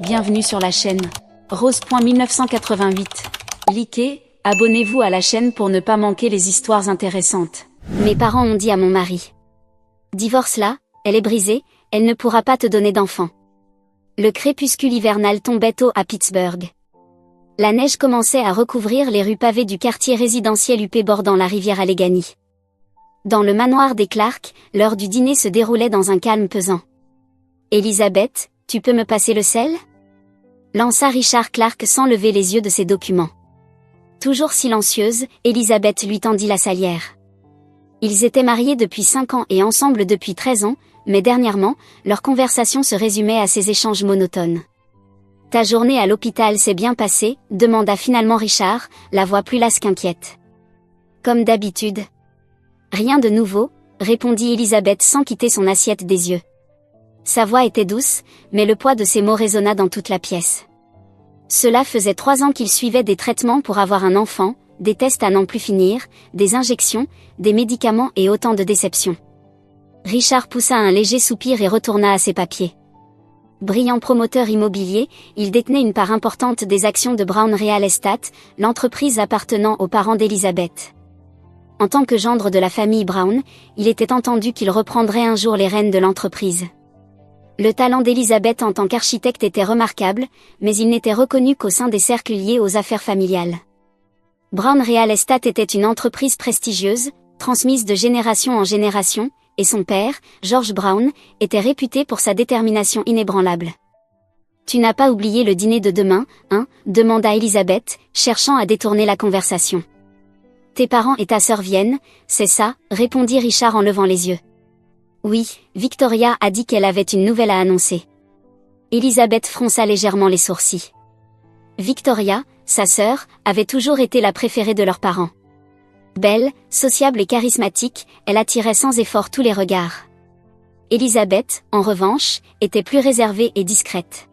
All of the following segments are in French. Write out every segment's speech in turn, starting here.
Bienvenue sur la chaîne. Rose.1988. Likez, abonnez-vous à la chaîne pour ne pas manquer les histoires intéressantes. Mes parents ont dit à mon mari. Divorce-la, elle est brisée, elle ne pourra pas te donner d'enfant. Le crépuscule hivernal tombait tôt à Pittsburgh. La neige commençait à recouvrir les rues pavées du quartier résidentiel huppé bordant la rivière Allegheny. Dans le manoir des Clark, l'heure du dîner se déroulait dans un calme pesant. « Elisabeth, tu peux me passer le sel ?» lança Richard Clark sans lever les yeux de ses documents. Toujours silencieuse, Elisabeth lui tendit la salière. Ils étaient mariés depuis 5 ans et ensemble depuis 13 ans, mais dernièrement, leur conversation se résumait à ces échanges monotones. « Ta journée à l'hôpital s'est bien passée ?» demanda finalement Richard, la voix plus lasse qu'inquiète. « Comme d'habitude. »« Rien de nouveau » répondit Elisabeth sans quitter son assiette des yeux. Sa voix était douce, mais le poids de ses mots résonna dans toute la pièce. Cela faisait 3 ans qu'il suivait des traitements pour avoir un enfant, des tests à n'en plus finir, des injections, des médicaments et autant de déceptions. Richard poussa un léger soupir et retourna à ses papiers. Brillant promoteur immobilier, il détenait une part importante des actions de Brown Real Estate, l'entreprise appartenant aux parents d'Elisabeth. En tant que gendre de la famille Brown, il était entendu qu'il reprendrait un jour les rênes de l'entreprise. Le talent d'Elisabeth en tant qu'architecte était remarquable, mais il n'était reconnu qu'au sein des cercles liés aux affaires familiales. Brown Real Estate était une entreprise prestigieuse, transmise de génération en génération, et son père, George Brown, était réputé pour sa détermination inébranlable. « Tu n'as pas oublié le dîner de demain, hein ?» demanda Elisabeth, cherchant à détourner la conversation. « Tes parents et ta sœur viennent, c'est ça ?» répondit Richard en levant les yeux. « Oui, Victoria a dit qu'elle avait une nouvelle à annoncer. » Elisabeth fronça légèrement les sourcils. Victoria, sa sœur, avait toujours été la préférée de leurs parents. Belle, sociable et charismatique, elle attirait sans effort tous les regards. Elisabeth, en revanche, était plus réservée et discrète.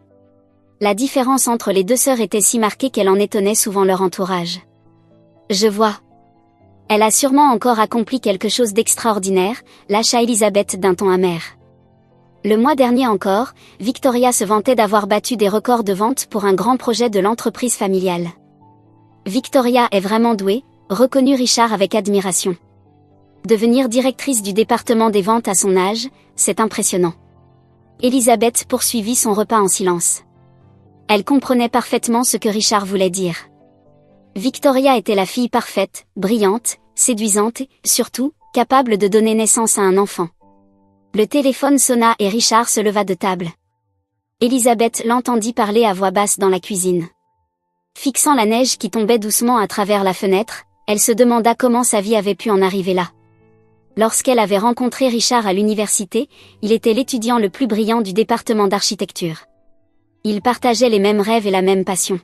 La différence entre les deux sœurs était si marquée qu'elle en étonnait souvent leur entourage. « Je vois. Elle a sûrement encore accompli quelque chose d'extraordinaire », lâcha Elisabeth d'un ton amer. Le mois dernier encore, Victoria se vantait d'avoir battu des records de vente pour un grand projet de l'entreprise familiale. Victoria est vraiment douée, reconnut Richard avec admiration. Devenir directrice du département des ventes à son âge, c'est impressionnant. Elisabeth poursuivit son repas en silence. Elle comprenait parfaitement ce que Richard voulait dire. Victoria était la fille parfaite, brillante, séduisante et, surtout, capable de donner naissance à un enfant. Le téléphone sonna et Richard se leva de table. Elisabeth l'entendit parler à voix basse dans la cuisine. Fixant la neige qui tombait doucement à travers la fenêtre, elle se demanda comment sa vie avait pu en arriver là. Lorsqu'elle avait rencontré Richard à l'université, il était l'étudiant le plus brillant du département d'architecture. Ils partageaient les mêmes rêves et la même passion.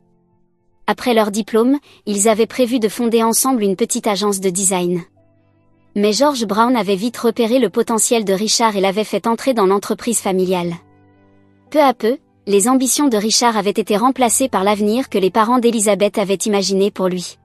Après leur diplôme, ils avaient prévu de fonder ensemble une petite agence de design. Mais George Brown avait vite repéré le potentiel de Richard et l'avait fait entrer dans l'entreprise familiale. Peu à peu, les ambitions de Richard avaient été remplacées par l'avenir que les parents d'Elisabeth avaient imaginé pour lui.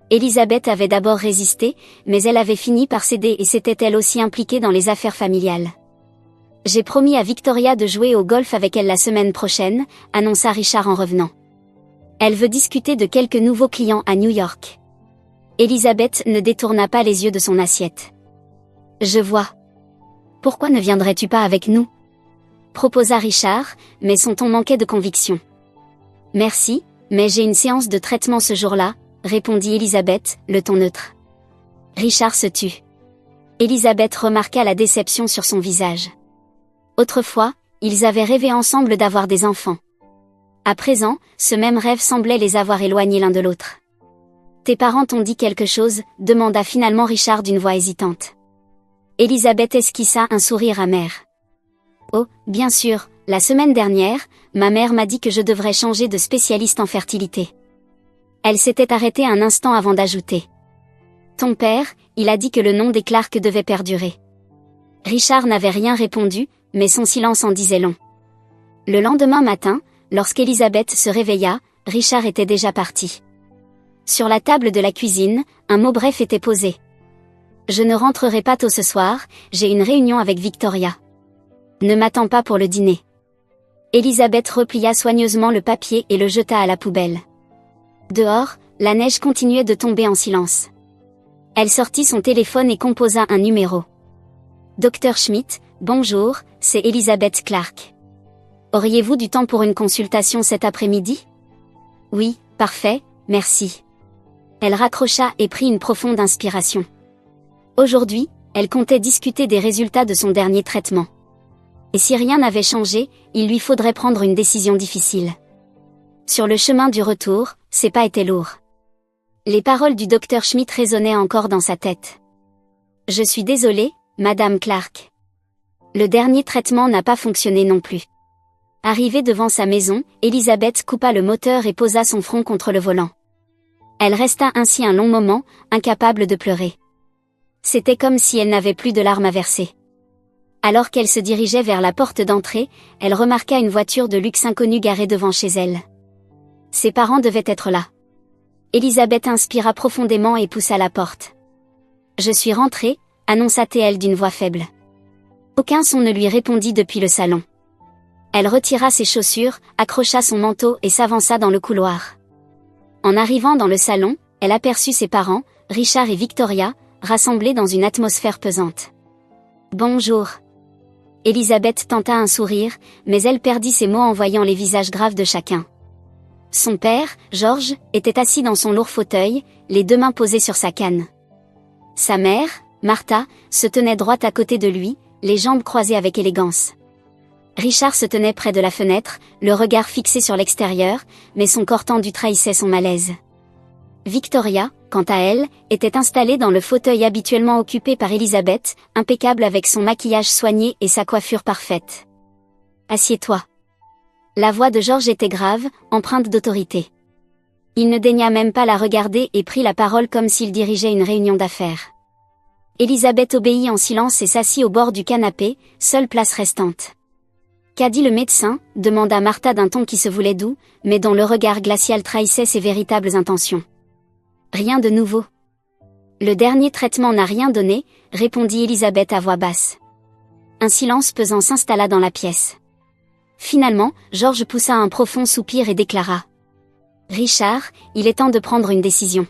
Elisabeth avait d'abord résisté, mais elle avait fini par céder et s'était elle aussi impliquée dans les affaires familiales. « J'ai promis à Victoria de jouer au golf avec elle la semaine prochaine », annonça Richard en revenant. « Elle veut discuter de quelques nouveaux clients à New York. » Elisabeth ne détourna pas les yeux de son assiette. « Je vois. Pourquoi ne viendrais-tu pas avec nous ?» proposa Richard, mais son ton manquait de conviction. « Merci, mais j'ai une séance de traitement ce jour-là », répondit Elisabeth, le ton neutre. Richard se tut. Elisabeth remarqua la déception sur son visage. Autrefois, ils avaient rêvé ensemble d'avoir des enfants. À présent, ce même rêve semblait les avoir éloignés l'un de l'autre. « Tes parents t'ont dit quelque chose ?» demanda finalement Richard d'une voix hésitante. Elisabeth esquissa un sourire amer. « Oh, bien sûr, la semaine dernière, ma mère m'a dit que je devrais changer de spécialiste en fertilité. » Elle s'était arrêtée un instant avant d'ajouter. « Ton père, il a dit que le nom des Clark devait perdurer. » Richard n'avait rien répondu, mais son silence en disait long. Le lendemain matin, lorsqu'Elisabeth se réveilla, Richard était déjà parti. Sur la table de la cuisine, un mot bref était posé. « Je ne rentrerai pas tôt ce soir, j'ai une réunion avec Victoria. Ne m'attends pas pour le dîner. » Elisabeth replia soigneusement le papier et le jeta à la poubelle. Dehors, la neige continuait de tomber en silence. Elle sortit son téléphone et composa un numéro. Dr Schmidt, bonjour, c'est Elisabeth Clark. Auriez-vous du temps pour une consultation cet après-midi? Oui, parfait, merci. Elle raccrocha et prit une profonde inspiration. Aujourd'hui, elle comptait discuter des résultats de son dernier traitement. Et si rien n'avait changé, il lui faudrait prendre une décision difficile. Sur le chemin du retour, ses pas étaient lourds. Les paroles du docteur Schmidt résonnaient encore dans sa tête. Je suis désolée, Madame Clark. Le dernier traitement n'a pas fonctionné non plus. Arrivée devant sa maison, Elisabeth coupa le moteur et posa son front contre le volant. Elle resta ainsi un long moment, incapable de pleurer. C'était comme si elle n'avait plus de larmes à verser. Alors qu'elle se dirigeait vers la porte d'entrée, elle remarqua une voiture de luxe inconnue garée devant chez elle. Ses parents devaient être là. Elisabeth inspira profondément et poussa la porte. « Je suis rentrée », annonça-t-elle d'une voix faible. Aucun son ne lui répondit depuis le salon. Elle retira ses chaussures, accrocha son manteau et s'avança dans le couloir. En arrivant dans le salon, elle aperçut ses parents, Richard et Victoria, rassemblés dans une atmosphère pesante. « Bonjour ». Elisabeth tenta un sourire, mais elle perdit ses mots en voyant les visages graves de chacun. Son père, George, était assis dans son lourd fauteuil, les deux mains posées sur sa canne. Sa mère, Martha, se tenait droite à côté de lui, les jambes croisées avec élégance. Richard se tenait près de la fenêtre, le regard fixé sur l'extérieur, mais son corps tendu trahissait son malaise. Victoria, quant à elle, était installée dans le fauteuil habituellement occupé par Elisabeth, impeccable avec son maquillage soigné et sa coiffure parfaite. « Assieds-toi. » La voix de George était grave, empreinte d'autorité. Il ne daigna même pas la regarder et prit la parole comme s'il dirigeait une réunion d'affaires. Elisabeth obéit en silence et s'assit au bord du canapé, seule place restante. « Qu'a dit le médecin ?» demanda Martha d'un ton qui se voulait doux, mais dont le regard glacial trahissait ses véritables intentions. « Rien de nouveau. » « Le dernier traitement n'a rien donné, » répondit Elisabeth à voix basse. Un silence pesant s'installa dans la pièce. Finalement, George poussa un profond soupir et déclara. « Richard, il est temps de prendre une décision. »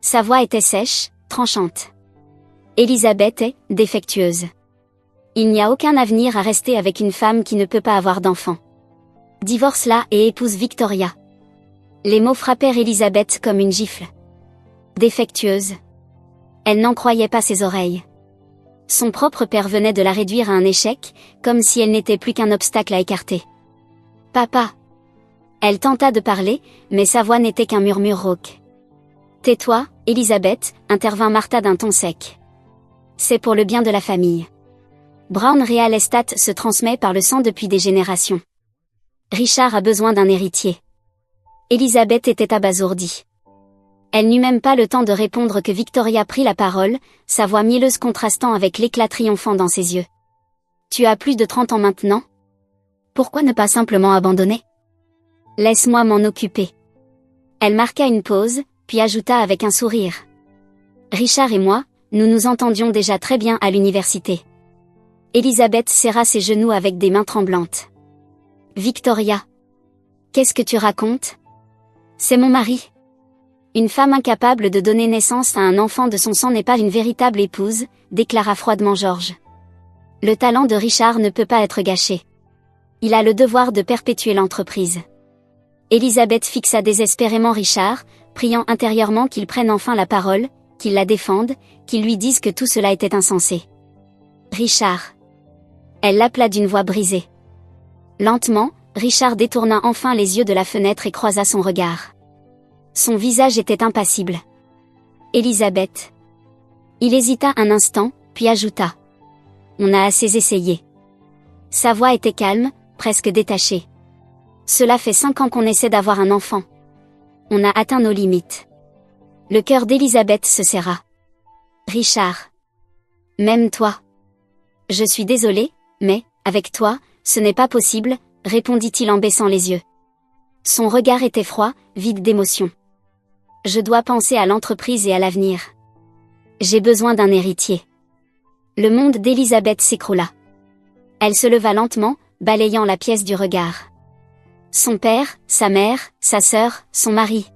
Sa voix était sèche, tranchante. Elisabeth est défectueuse. Il n'y a aucun avenir à rester avec une femme qui ne peut pas avoir d'enfant. Divorce-la et épouse Victoria. Les mots frappèrent Elisabeth comme une gifle. Défectueuse. Elle n'en croyait pas ses oreilles. Son propre père venait de la réduire à un échec, comme si elle n'était plus qu'un obstacle à écarter. « Papa !» Elle tenta de parler, mais sa voix n'était qu'un murmure rauque. « Tais-toi, Elisabeth !» intervint Martha d'un ton sec. « C'est pour le bien de la famille. Brown Real Estate se transmet par le sang depuis des générations. Richard a besoin d'un héritier. » Elisabeth était abasourdie. Elle n'eut même pas le temps de répondre que Victoria prit la parole, sa voix mielleuse contrastant avec l'éclat triomphant dans ses yeux. « Tu as plus de 30 ans maintenant? Pourquoi ne pas simplement abandonner? Laisse-moi m'en occuper. » Elle marqua une pause, puis ajouta avec un sourire. « Richard et moi, nous nous entendions déjà très bien à l'université. » Elisabeth serra ses genoux avec des mains tremblantes. « Victoria. Qu'est-ce que tu racontes? C'est mon mari. Une femme incapable de donner naissance à un enfant de son sang n'est pas une véritable épouse, » déclara froidement George. « Le talent de Richard ne peut pas être gâché. Il a le devoir de perpétuer l'entreprise. » Elisabeth fixa désespérément Richard, priant intérieurement qu'il prenne enfin la parole, qu'il la défende, qu'il lui dise que tout cela était insensé. « Richard. » Elle l'appela d'une voix brisée. Lentement, Richard détourna enfin les yeux de la fenêtre et croisa son regard. Son visage était impassible. « Elisabeth. » Il hésita un instant, puis ajouta. « On a assez essayé. » Sa voix était calme, presque détachée. « Cela fait 5 ans qu'on essaie d'avoir un enfant. On a atteint nos limites. » Le cœur d'Elisabeth se serra. « Richard. Même toi. Je suis désolée, mais, avec toi, ce n'est pas possible, » répondit-il en baissant les yeux. Son regard était froid, vide d'émotion. « Je dois penser à l'entreprise et à l'avenir. J'ai besoin d'un héritier. » Le monde d'Elisabeth s'écroula. Elle se leva lentement, balayant la pièce du regard. Son père, sa mère, sa sœur, son mari.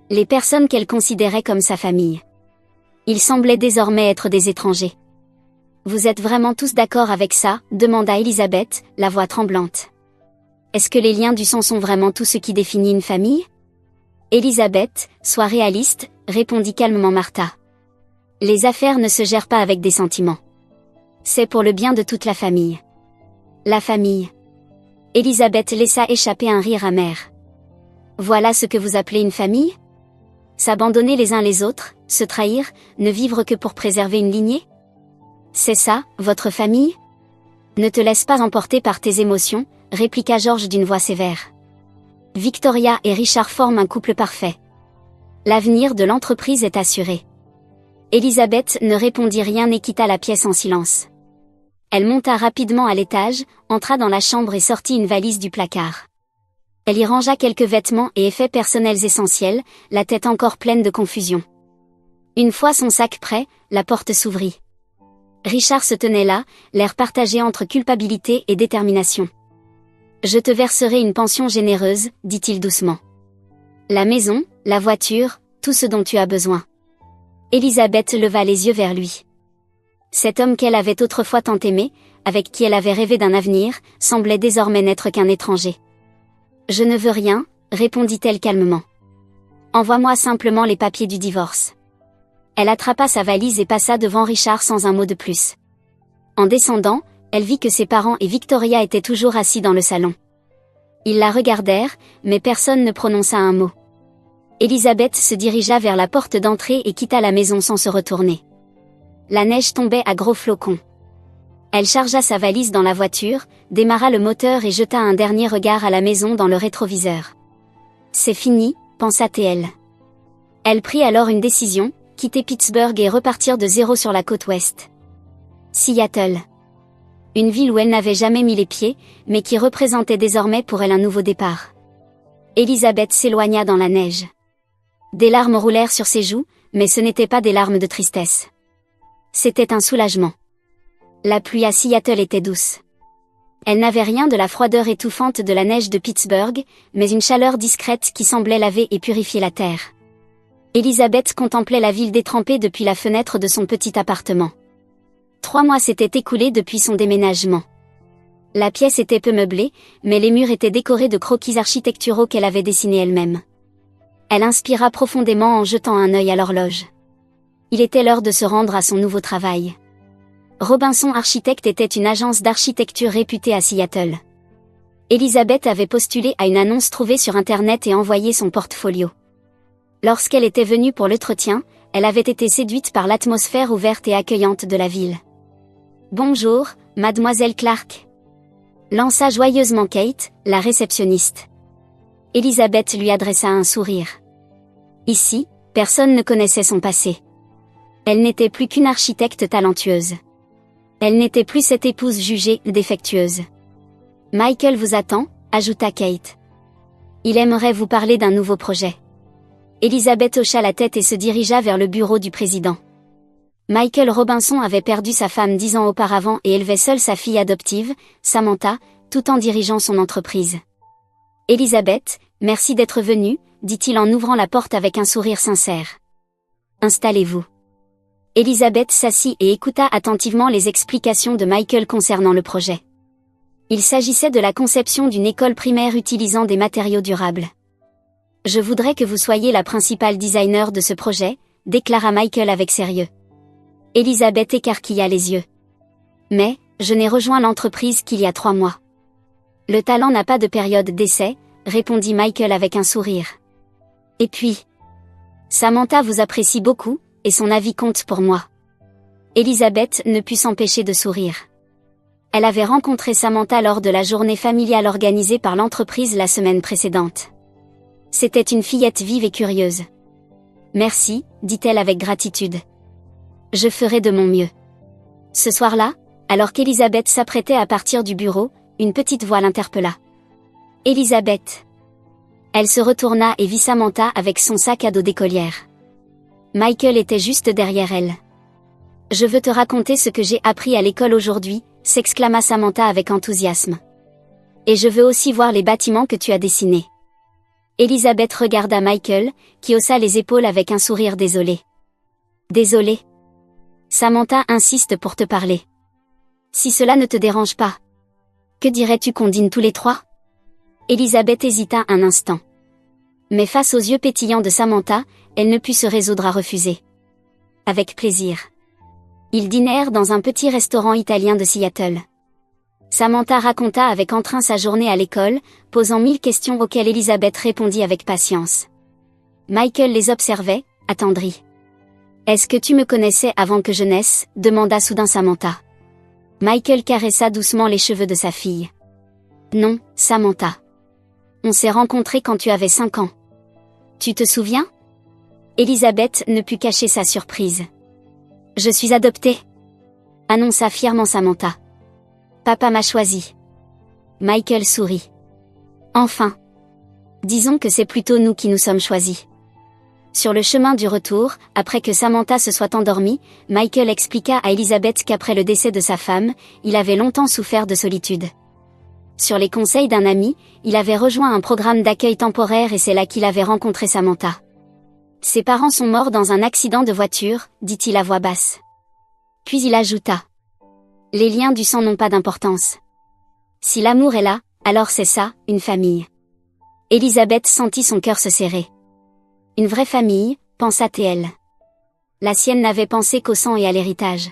Les personnes qu'elle considérait comme sa famille. Ils semblaient désormais être des étrangers. Vous êtes vraiment tous d'accord avec ça, demanda Elisabeth, la voix tremblante. Est-ce que les liens du sang sont vraiment tout ce qui définit une famille? Elisabeth, sois réaliste, répondit calmement Martha. Les affaires ne se gèrent pas avec des sentiments. C'est pour le bien de toute la famille. La famille. Elisabeth laissa échapper un rire amer. Voilà ce que vous appelez une famille? S'abandonner les uns les autres, se trahir, ne vivre que pour préserver une lignée? C'est ça, votre famille? Ne te laisse pas emporter par tes émotions, répliqua George d'une voix sévère. Victoria et Richard forment un couple parfait. L'avenir de l'entreprise est assuré. Elisabeth ne répondit rien et quitta la pièce en silence. Elle monta rapidement à l'étage, entra dans la chambre et sortit une valise du placard. Elle y rangea quelques vêtements et effets personnels essentiels, la tête encore pleine de confusion. Une fois son sac prêt, la porte s'ouvrit. Richard se tenait là, l'air partagé entre culpabilité et détermination. « Je te verserai une pension généreuse, dit-il doucement. La maison, la voiture, tout ce dont tu as besoin. » Elisabeth leva les yeux vers lui. Cet homme qu'elle avait autrefois tant aimé, avec qui elle avait rêvé d'un avenir, semblait désormais n'être qu'un étranger. « Je ne veux rien, répondit-elle calmement. Envoie-moi simplement les papiers du divorce. » Elle attrapa sa valise et passa devant Richard sans un mot de plus. En descendant, elle vit que ses parents et Victoria étaient toujours assis dans le salon. Ils la regardèrent, mais personne ne prononça un mot. Elisabeth se dirigea vers la porte d'entrée et quitta la maison sans se retourner. La neige tombait à gros flocons. Elle chargea sa valise dans la voiture, démarra le moteur et jeta un dernier regard à la maison dans le rétroviseur. C'est fini, pensa-t-elle. Elle prit alors une décision, quitter Pittsburgh et repartir de zéro sur la côte ouest. Seattle. Une ville où elle n'avait jamais mis les pieds, mais qui représentait désormais pour elle un nouveau départ. Elisabeth s'éloigna dans la neige. Des larmes roulèrent sur ses joues, mais ce n'étaient pas des larmes de tristesse. C'était un soulagement. La pluie à Seattle était douce. Elle n'avait rien de la froideur étouffante de la neige de Pittsburgh, mais une chaleur discrète qui semblait laver et purifier la terre. Elisabeth contemplait la ville détrempée depuis la fenêtre de son petit appartement. 3 mois s'étaient écoulés depuis son déménagement. La pièce était peu meublée, mais les murs étaient décorés de croquis architecturaux qu'elle avait dessinés elle-même. Elle inspira profondément en jetant un œil à l'horloge. Il était l'heure de se rendre à son nouveau travail. Robinson Architectes était une agence d'architecture réputée à Seattle. Elisabeth avait postulé à une annonce trouvée sur Internet et envoyé son portfolio. Lorsqu'elle était venue pour l'entretien, elle avait été séduite par l'atmosphère ouverte et accueillante de la ville. « Bonjour, mademoiselle Clark. » lança joyeusement Kate, la réceptionniste. Elisabeth lui adressa un sourire. Ici, personne ne connaissait son passé. Elle n'était plus qu'une architecte talentueuse. Elle n'était plus cette épouse jugée défectueuse. « Michael vous attend, ajouta Kate. Il aimerait vous parler d'un nouveau projet. » Elisabeth hocha la tête et se dirigea vers le bureau du président. Michael Robinson avait perdu sa femme 10 ans auparavant et élevait seule sa fille adoptive, Samantha, tout en dirigeant son entreprise. « Elisabeth, merci d'être venue, dit-il en ouvrant la porte avec un sourire sincère. « Installez-vous. » Elisabeth s'assit et écouta attentivement les explications de Michael concernant le projet. Il s'agissait de la conception d'une école primaire utilisant des matériaux durables. « Je voudrais que vous soyez la principale designer de ce projet, déclara Michael avec sérieux. Elisabeth écarquilla les yeux. « Mais, je n'ai rejoint l'entreprise qu'il y a 3 mois. » « Le talent n'a pas de période d'essai, répondit Michael avec un sourire. « Et puis, Samantha vous apprécie beaucoup, et son avis compte pour moi. » Elisabeth ne put s'empêcher de sourire. Elle avait rencontré Samantha lors de la journée familiale organisée par l'entreprise la semaine précédente. C'était une fillette vive et curieuse. « Merci, dit-elle avec gratitude. Je ferai de mon mieux. » Ce soir-là, alors qu'Elisabeth s'apprêtait à partir du bureau, une petite voix l'interpella. « Elisabeth. » Elle se retourna et vit Samantha avec son sac à dos d'écolière. Michael était juste derrière elle. « Je veux te raconter ce que j'ai appris à l'école aujourd'hui, s'exclama Samantha avec enthousiasme. Et je veux aussi voir les bâtiments que tu as dessinés. Elisabeth regarda Michael, qui haussa les épaules avec un sourire désolé. Désolé. Samantha insiste pour te parler. Si cela ne te dérange pas. Que dirais-tu qu'on dîne tous les trois? Elisabeth hésita un instant. Mais face aux yeux pétillants de Samantha, elle ne put se résoudre à refuser. Avec plaisir. Ils dînèrent dans un petit restaurant italien de Seattle. Samantha raconta avec entrain sa journée à l'école, posant 1000 questions auxquelles Elisabeth répondit avec patience. Michael les observait, attendri. « Est-ce que tu me connaissais avant que je naisse ?» demanda soudain Samantha. Michael caressa doucement les cheveux de sa fille. « Non, Samantha. On s'est rencontrés quand tu avais 5 ans. Tu te souviens ?» Elisabeth ne put cacher sa surprise. « Je suis adoptée !» annonça fièrement Samantha. « Papa m'a choisi. » Michael sourit. « Enfin. Disons que c'est plutôt nous qui nous sommes choisis. » Sur le chemin du retour, après que Samantha se soit endormie, Michael expliqua à Elisabeth qu'après le décès de sa femme, il avait longtemps souffert de solitude. Sur les conseils d'un ami, il avait rejoint un programme d'accueil temporaire et c'est là qu'il avait rencontré Samantha. « Ses parents sont morts dans un accident de voiture », dit-il à voix basse. Puis il ajouta. « Les liens du sang n'ont pas d'importance. Si l'amour est là, alors c'est ça, une famille. » Elisabeth sentit son cœur se serrer. Une vraie famille, pensa-t-elle. La sienne n'avait pensé qu'au sang et à l'héritage.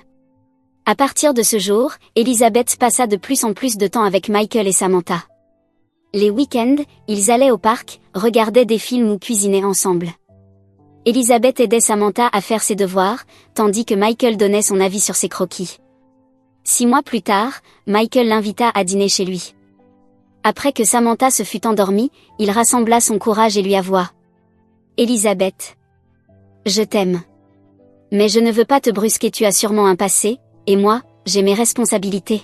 À partir de ce jour, Elisabeth passa de plus en plus de temps avec Michael et Samantha. Les week-ends, ils allaient au parc, regardaient des films ou cuisinaient ensemble. Elisabeth aidait Samantha à faire ses devoirs, tandis que Michael donnait son avis sur ses croquis. 6 mois plus tard, Michael l'invita à dîner chez lui. Après que Samantha se fut endormie, il rassembla son courage et lui avoua. « Elisabeth. Je t'aime. Mais je ne veux pas te brusquer, tu as sûrement un passé, et moi, j'ai mes responsabilités.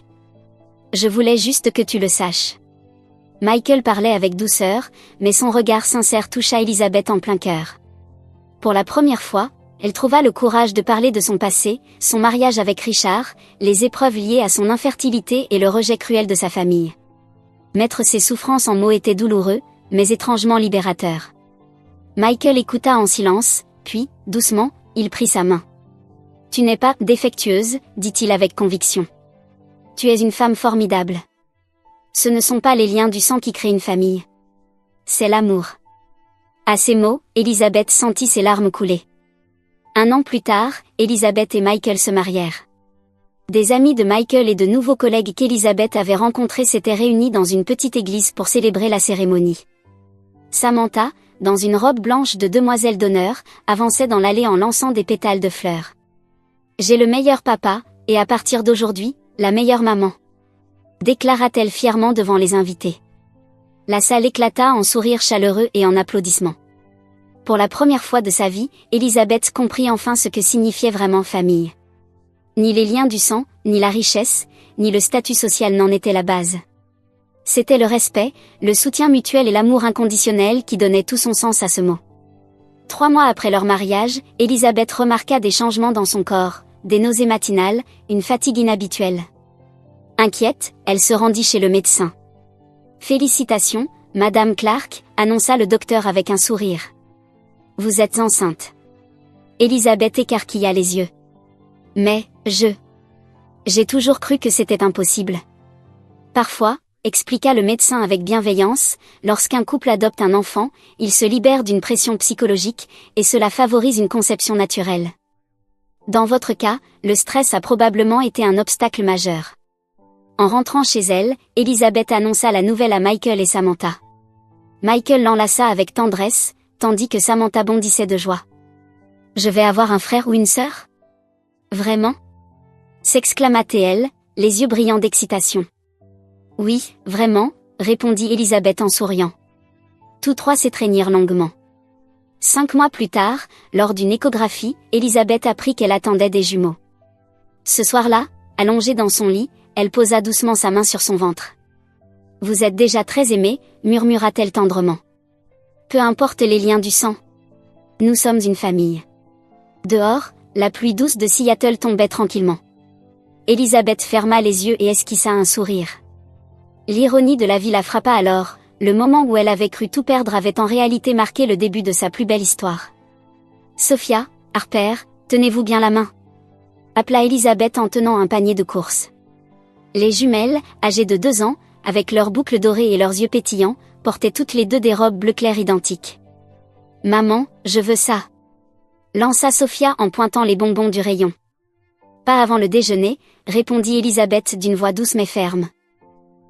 Je voulais juste que tu le saches. » Michael parlait avec douceur, mais son regard sincère toucha Elisabeth en plein cœur. Pour la première fois, elle trouva le courage de parler de son passé, son mariage avec Richard, les épreuves liées à son infertilité et le rejet cruel de sa famille. Mettre ses souffrances en mots était douloureux, mais étrangement libérateur. Michael écouta en silence, puis, doucement, il prit sa main. « Tu n'es pas défectueuse, dit-il avec conviction. Tu es une femme formidable. Ce ne sont pas les liens du sang qui créent une famille. C'est l'amour. » À ces mots, Elisabeth sentit ses larmes couler. 1 an plus tard, Elisabeth et Michael se marièrent. Des amis de Michael et de nouveaux collègues qu'Elisabeth avait rencontrés s'étaient réunis dans une petite église pour célébrer la cérémonie. Samantha, dans une robe blanche de demoiselle d'honneur, avançait dans l'allée en lançant des pétales de fleurs. « J'ai le meilleur papa, et à partir d'aujourd'hui, la meilleure maman. » déclara-t-elle fièrement devant les invités. La salle éclata en sourires chaleureux et en applaudissements. Pour la première fois de sa vie, Elisabeth comprit enfin ce que signifiait vraiment famille. Ni les liens du sang, ni la richesse, ni le statut social n'en étaient la base. C'était le respect, le soutien mutuel et l'amour inconditionnel qui donnaient tout son sens à ce mot. 3 mois après leur mariage, Elisabeth remarqua des changements dans son corps, des nausées matinales, une fatigue inhabituelle. Inquiète, elle se rendit chez le médecin. « Félicitations, Madame Clark », annonça le docteur avec un sourire. « Vous êtes enceinte. » Elisabeth écarquilla les yeux. « Mais, j'ai toujours cru que c'était impossible. » Parfois, expliqua le médecin avec bienveillance, lorsqu'un couple adopte un enfant, il se libère d'une pression psychologique, et cela favorise une conception naturelle. Dans votre cas, le stress a probablement été un obstacle majeur. En rentrant chez elle, Elisabeth annonça la nouvelle à Michael et Samantha. Michael l'enlaça avec tendresse, tandis que Samantha bondissait de joie. « Je vais avoir un frère ou une sœur ? Vraiment ?» s'exclama-t-elle, les yeux brillants d'excitation. « Oui, vraiment », répondit Elisabeth en souriant. Tous 3 s'étreignirent longuement. 5 mois plus tard, lors d'une échographie, Elisabeth apprit qu'elle attendait des jumeaux. Ce soir-là, allongée dans son lit, elle posa doucement sa main sur son ventre. « Vous êtes déjà très aimé », murmura-t-elle tendrement. « Peu importe les liens du sang. Nous sommes une famille. » Dehors, la pluie douce de Seattle tombait tranquillement. Elisabeth ferma les yeux et esquissa un sourire. L'ironie de la vie la frappa alors, le moment où elle avait cru tout perdre avait en réalité marqué le début de sa plus belle histoire. Sophia, Harper, tenez-vous bien la main. Appela Elisabeth en tenant un panier de courses. Les jumelles, âgées de 2 ans, avec leurs boucles dorées et leurs yeux pétillants, portaient toutes les deux des robes bleu clair identiques. Maman, je veux ça. Lança Sophia en pointant les bonbons du rayon. Pas avant le déjeuner, répondit Elisabeth d'une voix douce mais ferme.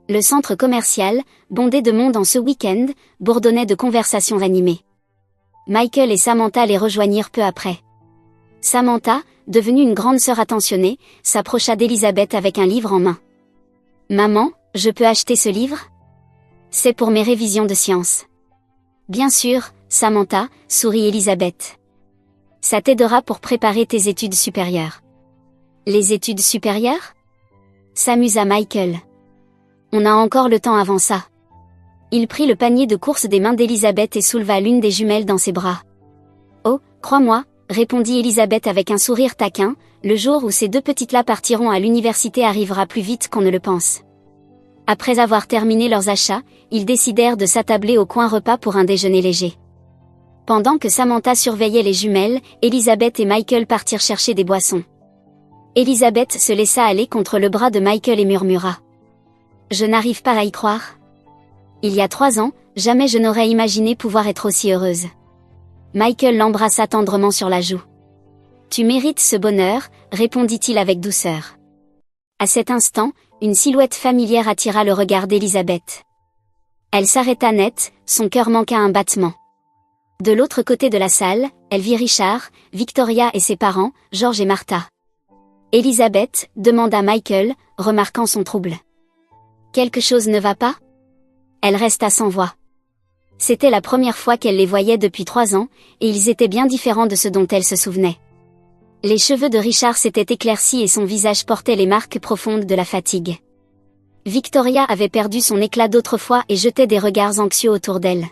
Le centre commercial, bondé de monde en ce week-end, bourdonnait de conversations animées. Michael et Samantha les rejoignirent peu après. Samantha, devenue une grande sœur attentionnée, s'approcha d'Elisabeth avec un livre en main. « Maman, je peux acheter ce livre ? C'est pour mes révisions de sciences. » « Bien sûr, Samantha, sourit Elisabeth. Ça t'aidera pour préparer tes études supérieures. » « Les études supérieures ? » s'amusa Michael. « On a encore le temps avant ça. » Il prit le panier de courses des mains d'Elisabeth et souleva l'une des jumelles dans ses bras. « Oh, crois-moi, » répondit Elisabeth avec un sourire taquin, « le jour où ces deux petites-là partiront à l'université arrivera plus vite qu'on ne le pense. » Après avoir terminé leurs achats, ils décidèrent de s'attabler au coin repas pour un déjeuner léger. Pendant que Samantha surveillait les jumelles, Elisabeth et Michael partirent chercher des boissons. Elisabeth se laissa aller contre le bras de Michael et murmura. « Je n'arrive pas à y croire. Il y a 3 ans, jamais je n'aurais imaginé pouvoir être aussi heureuse. » Michael l'embrassa tendrement sur la joue. « Tu mérites ce bonheur, » répondit-il avec douceur. À cet instant, une silhouette familière attira le regard d'Elisabeth. Elle s'arrêta net, son cœur manqua un battement. De l'autre côté de la salle, elle vit Richard, Victoria et ses parents, George et Martha. « Elisabeth » demanda Michael, remarquant son trouble. « Quelque chose ne va pas ?» Elle resta sans voix. C'était la première fois qu'elle les voyait depuis 3 ans, et ils étaient bien différents de ce dont elle se souvenait. Les cheveux de Richard s'étaient éclaircis et son visage portait les marques profondes de la fatigue. Victoria avait perdu son éclat d'autrefois et jetait des regards anxieux autour d'elle.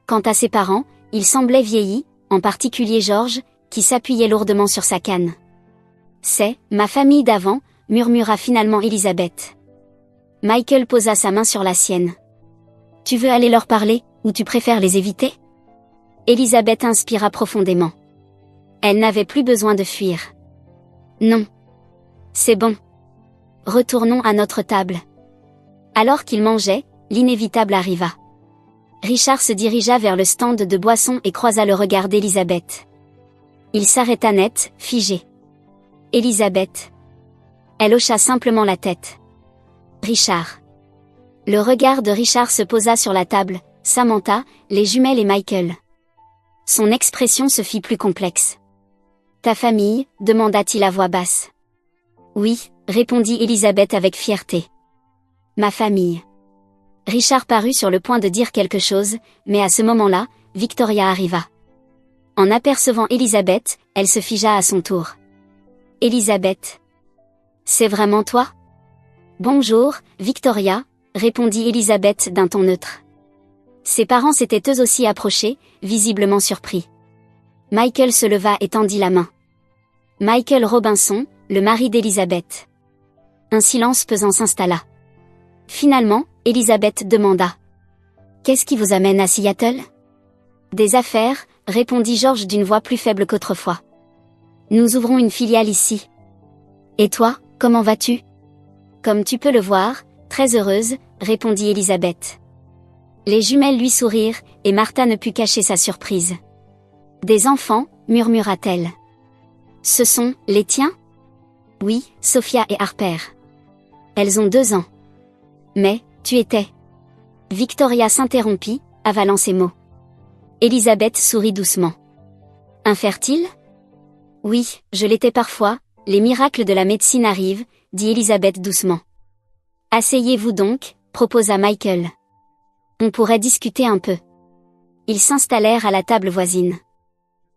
Quant à ses parents, ils semblaient vieillis, en particulier George, qui s'appuyait lourdement sur sa canne. « C'est ma famille d'avant », murmura finalement Elisabeth. Michael posa sa main sur la sienne. « Tu veux aller leur parler, ou tu préfères les éviter ?» Elisabeth inspira profondément. Elle n'avait plus besoin de fuir. « Non. C'est bon. Retournons à notre table. » Alors qu'ils mangeaient, l'inévitable arriva. Richard se dirigea vers le stand de boissons et croisa le regard d'Elisabeth. Il s'arrêta net, figé. « Elisabeth. » Elle hocha simplement la tête. « Richard. » Le regard de Richard se posa sur la table, Samantha, les jumelles et Michael. Son expression se fit plus complexe. « Ta famille ?» demanda-t-il à voix basse. « Oui » répondit Elisabeth avec fierté. « Ma famille. » Richard parut sur le point de dire quelque chose, mais à ce moment-là, Victoria arriva. En apercevant Elisabeth, elle se figea à son tour. « Elisabeth. C'est vraiment toi ? » « Bonjour, Victoria », répondit Elisabeth d'un ton neutre. Ses parents s'étaient eux aussi approchés, visiblement surpris. Michael se leva et tendit la main. Michael Robinson, le mari d'Elisabeth. Un silence pesant s'installa. Finalement, Elisabeth demanda. « Qu'est-ce qui vous amène à Seattle ?»« Des affaires », répondit George d'une voix plus faible qu'autrefois. « Nous ouvrons une filiale ici. »« Et toi, comment vas-tu ?»« Comme tu peux le voir, très heureuse », répondit Elisabeth. Les jumelles lui sourirent, et Martha ne put cacher sa surprise. « Des enfants » murmura-t-elle. « Ce sont les tiens ?»« Oui, Sophia et Harper. Elles ont 2 ans. »« Mais, tu étais... » Victoria s'interrompit, avalant ses mots. Elisabeth sourit doucement. « Infertile ?»« Oui, je l'étais parfois, les miracles de la médecine arrivent, » dit Elisabeth doucement. « Asseyez-vous donc » proposa Michael. « On pourrait discuter un peu. » Ils s'installèrent à la table voisine.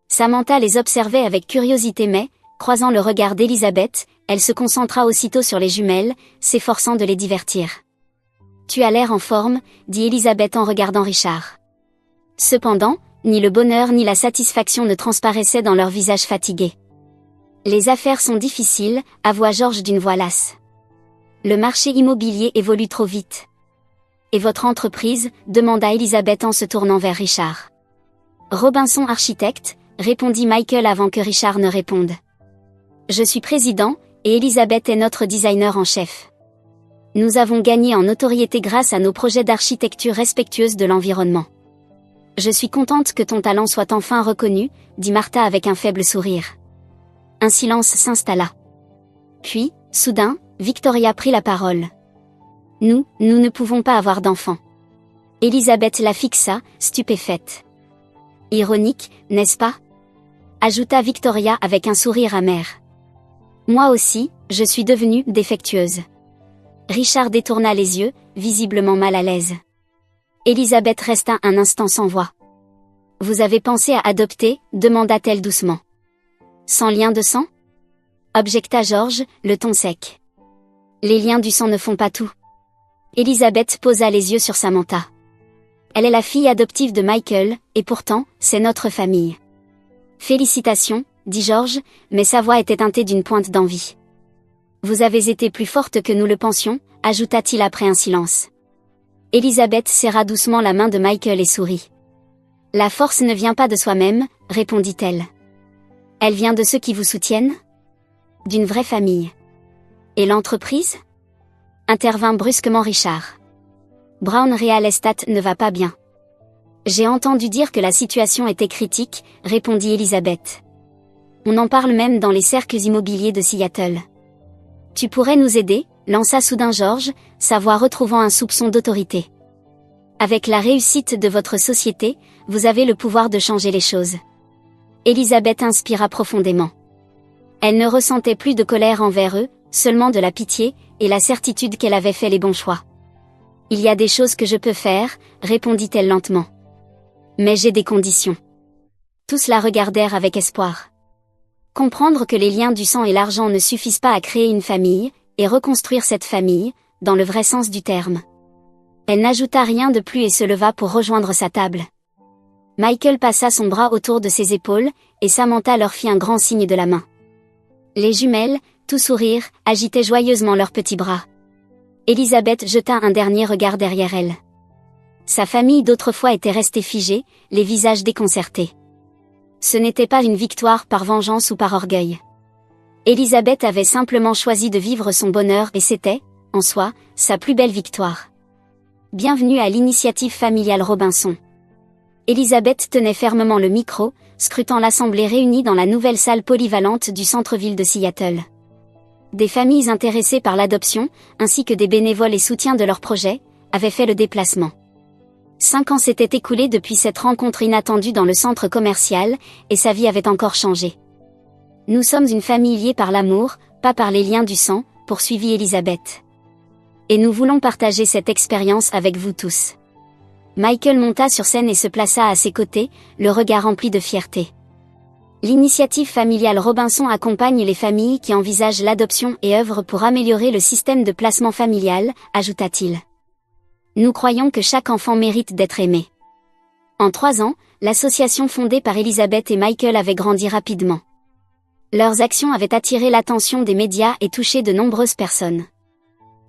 Samantha les observait avec curiosité mais, croisant le regard d'Elisabeth, elle se concentra aussitôt sur les jumelles, s'efforçant de les divertir. « Tu as l'air en forme » dit Elisabeth en regardant Richard. Cependant, ni le bonheur ni la satisfaction ne transparaissaient dans leurs visages fatigués. « Les affaires sont difficiles » avoua George d'une voix lasse. « Le marché immobilier évolue trop vite. » Et votre entreprise, demanda Elisabeth en se tournant vers Richard. Robinson Architecte, répondit Michael avant que Richard ne réponde. Je suis président, et Elisabeth est notre designer en chef. Nous avons gagné en notoriété grâce à nos projets d'architecture respectueuse de l'environnement. Je suis contente que ton talent soit enfin reconnu, dit Martha avec un faible sourire. Un silence s'installa. Puis, soudain, Victoria prit la parole. Nous ne pouvons pas avoir d'enfants. Elisabeth la fixa, stupéfaite. Ironique, n'est-ce pas? Ajouta Victoria avec un sourire amer. Moi aussi, je suis devenue défectueuse. Richard détourna les yeux, visiblement mal à l'aise. Elisabeth resta un instant sans voix. Vous avez pensé à adopter, demanda-t-elle doucement. Sans lien de sang? Objecta George, le ton sec. Les liens du sang ne font pas tout. Elisabeth posa les yeux sur Samantha. Elle est la fille adoptive de Michael, et pourtant, c'est notre famille. Félicitations, dit George, mais sa voix était teintée d'une pointe d'envie. Vous avez été plus forte que nous le pensions, ajouta-t-il après un silence. Elisabeth serra doucement la main de Michael et sourit. La force ne vient pas de soi-même, répondit-elle. Elle vient de ceux qui vous soutiennent? D'une vraie famille. Et l'entreprise? Intervint brusquement Richard. Brown Real Estate ne va pas bien. J'ai entendu dire que la situation était critique, répondit Elisabeth. On en parle même dans les cercles immobiliers de Seattle. Tu pourrais nous aider, lança soudain George, sa voix retrouvant un soupçon d'autorité. Avec la réussite de votre société, vous avez le pouvoir de changer les choses. Elisabeth inspira profondément. Elle ne ressentait plus de colère envers eux, seulement de la pitié, et la certitude qu'elle avait fait les bons choix. Il y a des choses que je peux faire, répondit-elle lentement. Mais j'ai des conditions. Tous la regardèrent avec espoir. Comprendre que les liens du sang et l'argent ne suffisent pas à créer une famille, et reconstruire cette famille, dans le vrai sens du terme. Elle n'ajouta rien de plus et se leva pour rejoindre sa table. Michael passa son bras autour de ses épaules, et Samantha leur fit un grand signe de la main. Les jumelles, tout sourire, agitaient joyeusement leurs petits bras. Elisabeth jeta un dernier regard derrière elle. Sa famille d'autrefois était restée figée, les visages déconcertés. Ce n'était pas une victoire par vengeance ou par orgueil. Elisabeth avait simplement choisi de vivre son bonheur et c'était, en soi, sa plus belle victoire. Bienvenue à l'initiative familiale Robinson. Elisabeth tenait fermement le micro, scrutant l'assemblée réunie dans la nouvelle salle polyvalente du centre-ville de Seattle. Des familles intéressées par l'adoption, ainsi que des bénévoles et soutiens de leur projet, avaient fait le déplacement. 5 ans s'étaient écoulés depuis cette rencontre inattendue dans le centre commercial, et sa vie avait encore changé. Nous sommes une famille liée par l'amour, pas par les liens du sang, poursuivit Elisabeth. Et nous voulons partager cette expérience avec vous tous. Michael monta sur scène et se plaça à ses côtés, le regard rempli de fierté. L'initiative familiale Robinson accompagne les familles qui envisagent l'adoption et œuvre pour améliorer le système de placement familial, ajouta-t-il. Nous croyons que chaque enfant mérite d'être aimé. En 3 ans, l'association fondée par Elisabeth et Michael avait grandi rapidement. Leurs actions avaient attiré l'attention des médias et touché de nombreuses personnes.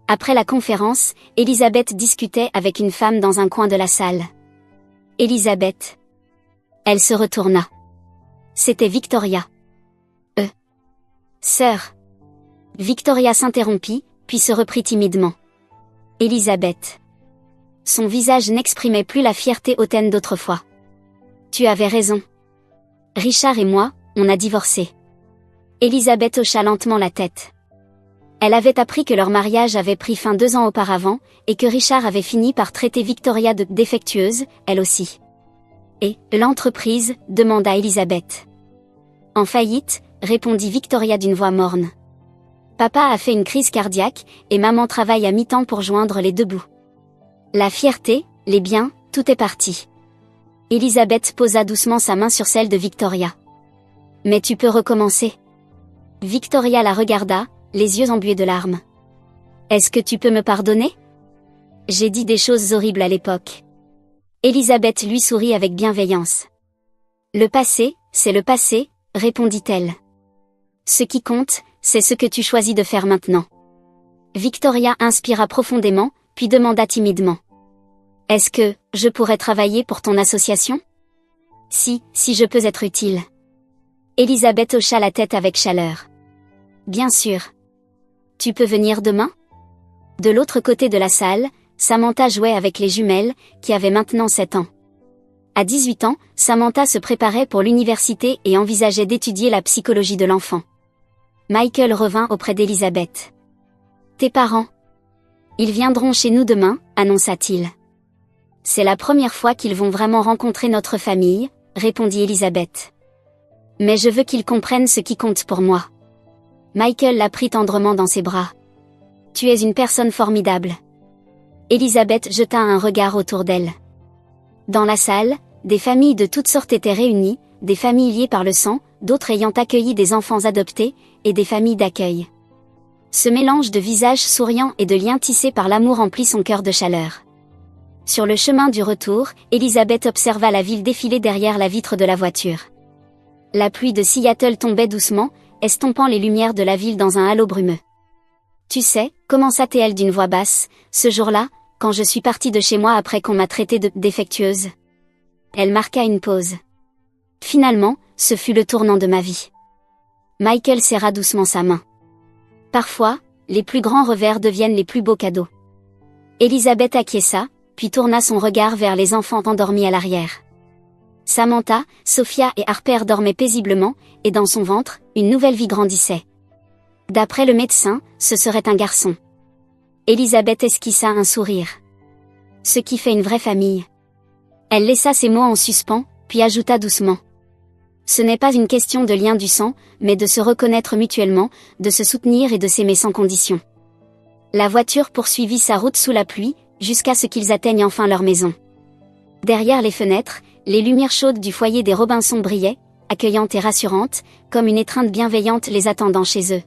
Après la conférence, Elisabeth discutait avec une femme dans un coin de la salle. Elisabeth. Elle se retourna. C'était Victoria. Sœur. Victoria s'interrompit, puis se reprit timidement. Elisabeth. Son visage n'exprimait plus la fierté hautaine d'autrefois. Tu avais raison. Richard et moi, on a divorcé. Elisabeth hocha lentement la tête. Elle avait appris que leur mariage avait pris fin 2 ans auparavant, et que Richard avait fini par traiter Victoria de défectueuse, elle aussi. Et l'entreprise, demanda Elisabeth. En faillite, répondit Victoria d'une voix morne. Papa a fait une crise cardiaque, et maman travaille à mi-temps pour joindre les 2 bouts. La fierté, les biens, tout est parti. Elisabeth posa doucement sa main sur celle de Victoria. Mais tu peux recommencer. Victoria la regarda, les yeux embués de larmes. Est-ce que tu peux me pardonner? J'ai dit des choses horribles à l'époque. Elisabeth lui sourit avec bienveillance. Le passé, c'est le passé, répondit-elle. Ce qui compte, c'est ce que tu choisis de faire maintenant. Victoria inspira profondément, puis demanda timidement. Est-ce que je pourrais travailler pour ton association? Si je peux être utile. Elisabeth hocha la tête avec chaleur. Bien sûr. Tu peux venir demain? De l'autre côté de la salle, Samantha jouait avec les jumelles, qui avaient maintenant 7 ans. À 18 ans, Samantha se préparait pour l'université et envisageait d'étudier la psychologie de l'enfant. Michael revint auprès d'Elisabeth. Tes parents? Ils viendront chez nous demain, annonça-t-il. C'est la première fois qu'ils vont vraiment rencontrer notre famille, répondit Elisabeth. Mais je veux qu'ils comprennent ce qui compte pour moi. Michael la prit tendrement dans ses bras. Tu es une personne formidable. Elisabeth jeta un regard autour d'elle. Dans la salle, des familles de toutes sortes étaient réunies, des familles liées par le sang, d'autres ayant accueilli des enfants adoptés, et des familles d'accueil. Ce mélange de visages souriants et de liens tissés par l'amour emplit son cœur de chaleur. Sur le chemin du retour, Elisabeth observa la ville défiler derrière la vitre de la voiture. La pluie de Seattle tombait doucement, estompant les lumières de la ville dans un halo brumeux. Tu sais, commença-t-elle d'une voix basse, ce jour-là, quand je suis partie de chez moi après qu'on m'a traitée de défectueuse. Elle marqua une pause. Finalement, ce fut le tournant de ma vie. Michael serra doucement sa main. Parfois, les plus grands revers deviennent les plus beaux cadeaux. Elisabeth acquiesça, puis tourna son regard vers les enfants endormis à l'arrière. Samantha, Sophia et Harper dormaient paisiblement, et dans son ventre, une nouvelle vie grandissait. D'après le médecin, ce serait un garçon. Elisabeth esquissa un sourire. Ce qui fait une vraie famille. Elle laissa ces mots en suspens, puis ajouta doucement. Ce n'est pas une question de lien du sang, mais de se reconnaître mutuellement, de se soutenir et de s'aimer sans condition. La voiture poursuivit sa route sous la pluie, jusqu'à ce qu'ils atteignent enfin leur maison. Derrière les fenêtres, les lumières chaudes du foyer des Robinson brillaient, accueillantes et rassurantes, comme une étreinte bienveillante les attendant chez eux.